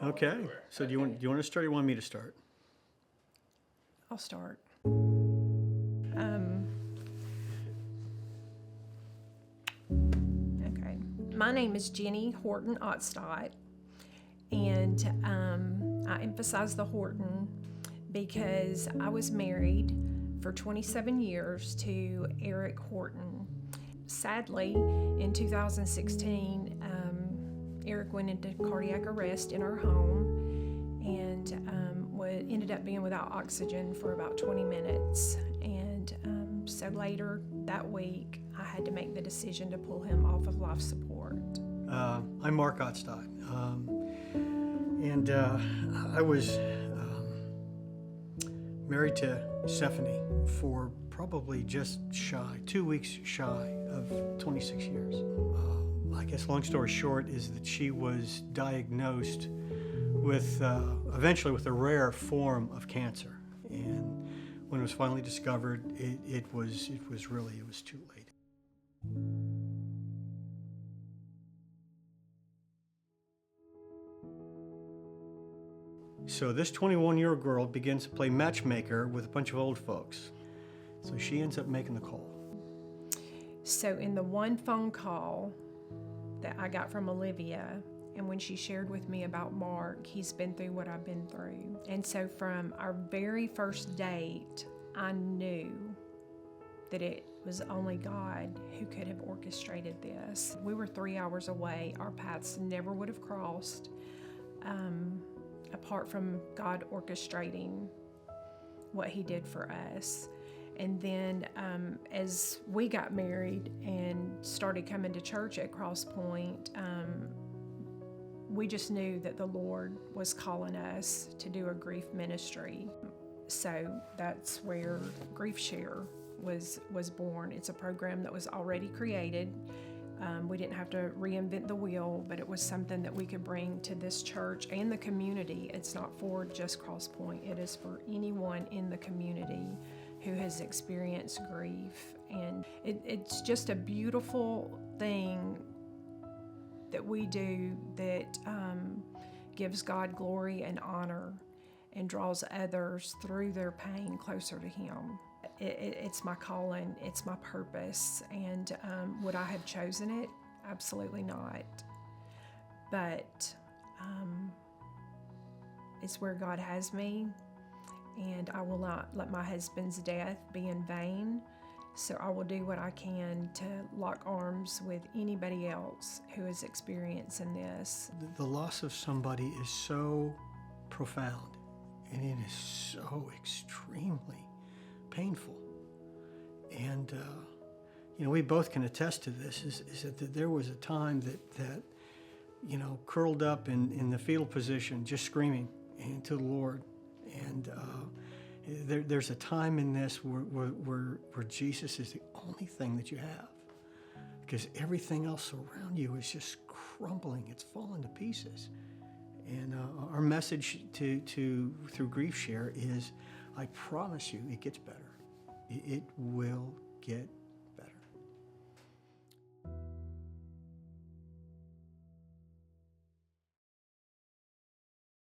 Okay. So do you want to start or you want me to start? I'll start. Okay. My name is Jennie Horton Ottstott, and I emphasize the Horton because I was married for 27 years to Eric Horton. Sadly, in 2016, Eric went into cardiac arrest in our home and ended up being without oxygen for about 20 minutes. And so later that week, I had to make the decision to pull him off of life support. I'm Mark Ottstott, and I was married to Stephanie for probably just 2 weeks shy of 26 years. I guess long story short is that she was diagnosed with eventually with a rare form of cancer, and when it was finally discovered, it was too late. So this 21-year-old girl begins to play matchmaker with a bunch of old folks. So she ends up making the call. So in the one phone call that I got from Olivia, and when she shared with me about Mark, he's been through what I've been through. And so from our very first date, I knew that it was only God who could have orchestrated this. We were 3 hours away. Our paths never would have crossed, apart from God orchestrating what he did for us. And then as we got married and started coming to church at Cross Point, we just knew that the Lord was calling us to do a grief ministry. So that's where Grief Share was born. It's a program that was already created. We didn't have to reinvent the wheel, but it was something that we could bring to this church and the community. It's not for just Cross Point. It is for anyone in the community who has experienced grief. And it's just a beautiful thing that we do that gives God glory and honor and draws others through their pain closer to him. It's my calling, it's my purpose, and would I have chosen it? Absolutely not. But it's where God has me, and I will not let my husband's death be in vain. So I will do what I can to lock arms with anybody else who is experiencing this. The loss of somebody is so profound, and it is so extremely painful. And we both can attest to this, is that there was a time that curled up in the fetal position, just screaming to the Lord. And there's a time in this where Jesus is the only thing that you have, because everything else around you is just crumbling. It's falling to pieces. And our message through Grief Share is, I promise you, it gets better. It will get